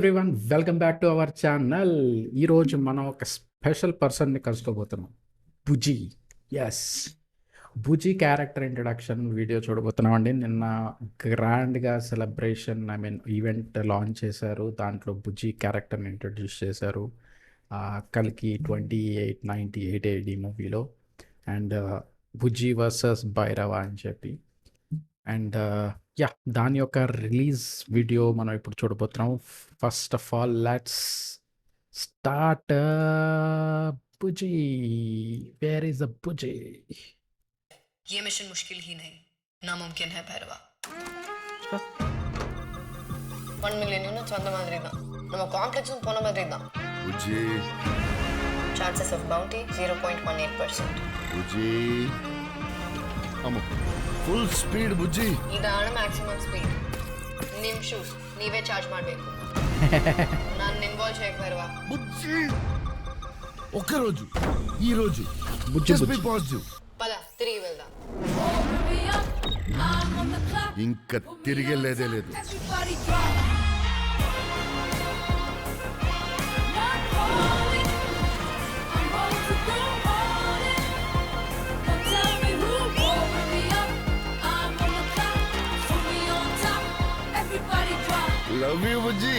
Everyone welcome back to our channel. ఈరోజు మనం ఒక స్పెషల్ పర్సన్ని కలుసుకోబోతున్నాం. బుజీ. ఎస్, బుజీ క్యారెక్టర్ ఇంట్రడక్షన్ వీడియో చూడబోతున్నాం అండి. నిన్న గ్రాండ్గా సెలబ్రేషన్ ఈవెంట్ లాంచ్ చేశారు. దాంట్లో బుజీ క్యారెక్టర్ని ఇంట్రడ్యూస్ చేశారు. కల్కి 2898 ఏడి మూవీలో. అండ్ బుజీ వర్సెస్ భైరవ అని చెప్పి. అండ్ యా, దాని యొక్క రిలీజ్ వీడియో మనం ఇప్పుడు చూడబోతున్నాం. First of all let's start. Bujji, where is the Bujji? ये मिशन मुश्किल ही नहीं नामुमकिन है भैरवा. 1 million யூனிட்ஸ் வந்த மாதிரி தான். நம்ம காம்ப்ளெக்ஸும் போன மாதிரி தான். బుజ్జి Chances of bounty 0.18%. బుజ్జి అమ్మో ఫుల్ ಸ್ಪೀಡ್ ಬುಜ್ಜಿ ಇದಾಣ ಮ್ಯಾಕ್ಸಿಮಮ್ ಸ್ಪೀಡ್. ನಿಮ್ ಶೂಸ್ ನೀವೇ ಚಾರ್ಜ್ ಮಾಡಬೇಕು. ನಾನು ಇನ್ವಾಲ್ವ್ చేయకు భైరవా. బుజ్జి ఒక్కరోజు ఈ రోజు బుజ్జి జస్ట్ బి బుజ్జి. పాజిటివ్ పద తిరిగి వెళ్దాం. ఇంకా తిరిగేలేదే లేదు. లవ్ యూ బుజ్జి.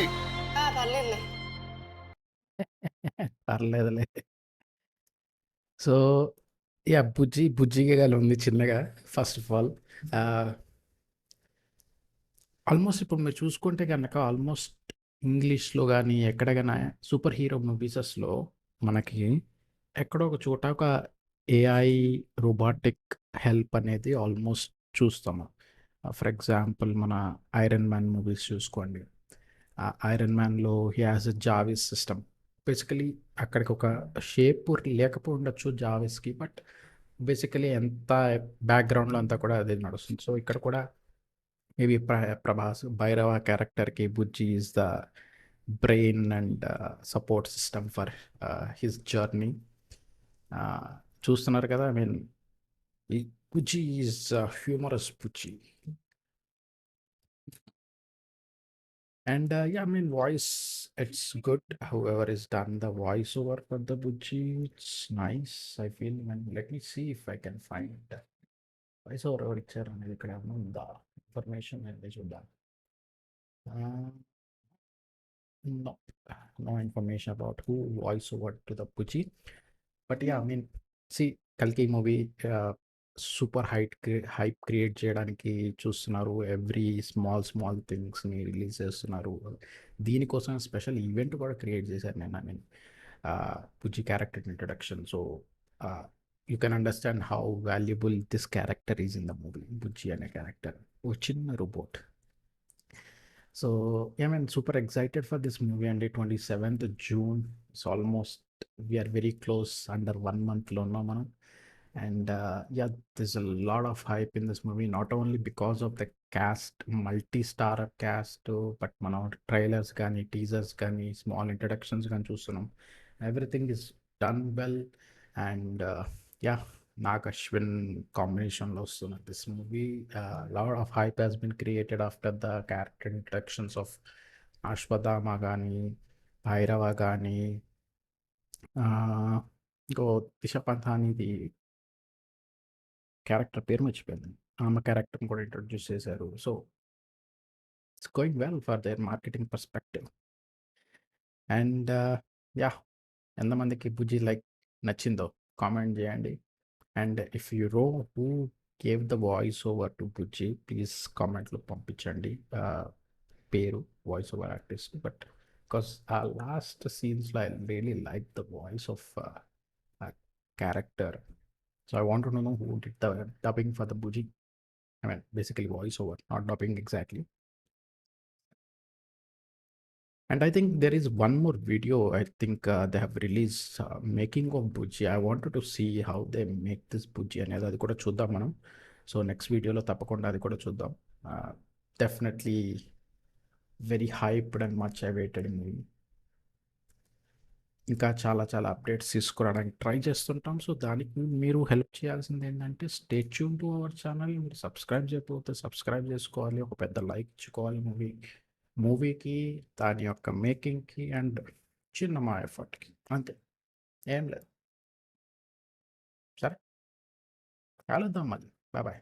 పర్లేదులే. పర్లేదులే. సో యా, బుజ్జి బుజ్జిగా ఉంది చిన్నగా. ఫస్ట్ ఆఫ్ ఆల్ ఆల్మోస్ట్ ఇప్పుడు మీరు చూసుకుంటే కనుక ఆల్మోస్ట్ ఇంగ్లీష్లో కానీ ఎక్కడ కానీ సూపర్ హీరో మూవీసెస్లో మనకి ఎక్కడో ఒక చోట ఒక ఏఐ రోబాటిక్ హెల్ప్ అనేది ఆల్మోస్ట్ చూస్తాము. ఫర్ ఎగ్జాంపుల్ మన ఐరన్ మ్యాన్ మూవీస్ చూసుకోండి. ఐరన్ మ్యాన్లో హీ హాజ్ ఎ జావిస్ సిస్టమ్. బేసికలీ అక్కడికి ఒక షేప్ లేకపోయి ఉండొచ్చు జావిస్కి, బట్ బేసికలీ ఎంత బ్యాక్గ్రౌండ్లో అంతా కూడా అదే నడుస్తుంది. సో ఇక్కడ కూడా మేబీ ప్రభాస్ భైరవ క్యారెక్టర్కి Bujji is the brain and support system for his journey. చూస్తున్నారు కదా, Bujji is humorous Bujji. And voice, it's good. Whoever has done the voiceover for the Bujji, it's nice. I feel, let me see if I can find voiceover ఎవరు ఇచ్చారు అనేది ఇక్కడ ఏమన్నా ఉందా information అనేది చూద్దాం. No, no information about who voiceover to the Bujji. But yeah, see, కల్కి movie super hype create చేయడానికి చూస్తున్నారు. ఎవ్రీ స్మాల్ థింగ్స్ని రిలీజ్ చేస్తున్నారు. దీనికోసం స్పెషల్ ఈవెంట్ కూడా క్రియేట్ చేశారు నేను. Bujji character introduction. So you can understand how valuable this character is in the movie. Bujji అనే character ఒక చిన్న robot. So super excited for this movie అండి. 27th June. It's almost we are very close, under 1 monthలో ఉన్నాం మనం. And yeah, there's a lot of hype in this movie, not only because of the cast, multi-star cast, but మన trailers కానీ teasers కానీ small introductions కానీ చూస్తున్నాం. Everything is done well. And yeah, Nag Ashwin కాంబినేషన్లో వస్తున్న this movie. lot of hype has been created after the character introductions of Ashwathama కానీ భైరవ కానీ ఇంకో దిశ పథానిది క్యారెక్టర్ పేరు మర్చిపోయింది. ఆమె క్యారెక్టర్ని కూడా ఇంట్రొడ్యూస్ చేశారు. So it's going well for their marketing perspective. And ya, ఎంతమందికి బుజ్జి లైక్ నచ్చిందో కామెంట్ చేయండి. And if you know who gave the voice over to Bujji, please కామెంట్లో పంపించండి పేరు, voice over artist. But because ఆ లాస్ట్ సీన్స్లో I really like the voice of character. So I want to know who did the dubbing for the Bujji. Basically voiceover, not dubbing exactly. And I think there is one more video. I think they have released making of Bujji. I wanted to see how they make this Bujji అనేది అది కూడా చూద్దాం మనం. So next వీడియోలో తప్పకుండా అది కూడా చూద్దాం. Definitely very hyped and much awaited movie. ఇంకా చాలా అప్డేట్స్ తీసుకురావడానికి ట్రై చేస్తుంటాం. సో దానికి మీరు హెల్ప్ చేయాల్సింది ఏంటంటే stay tune to our channel. మీరు సబ్స్క్రైబ్ చేయకపోతే సబ్స్క్రైబ్ చేసుకోవాలి, ఒక పెద్ద లైక్ ఇచ్చుకోవాలి మూవీ. మూవీకి, దాని యొక్క మేకింగ్‌కి అండ్ చిన్న మా ఎఫర్ట్‌కి అంతే. ఏం లేదు. సరే కలుద్దాం మళ్ళీ. బాయ్.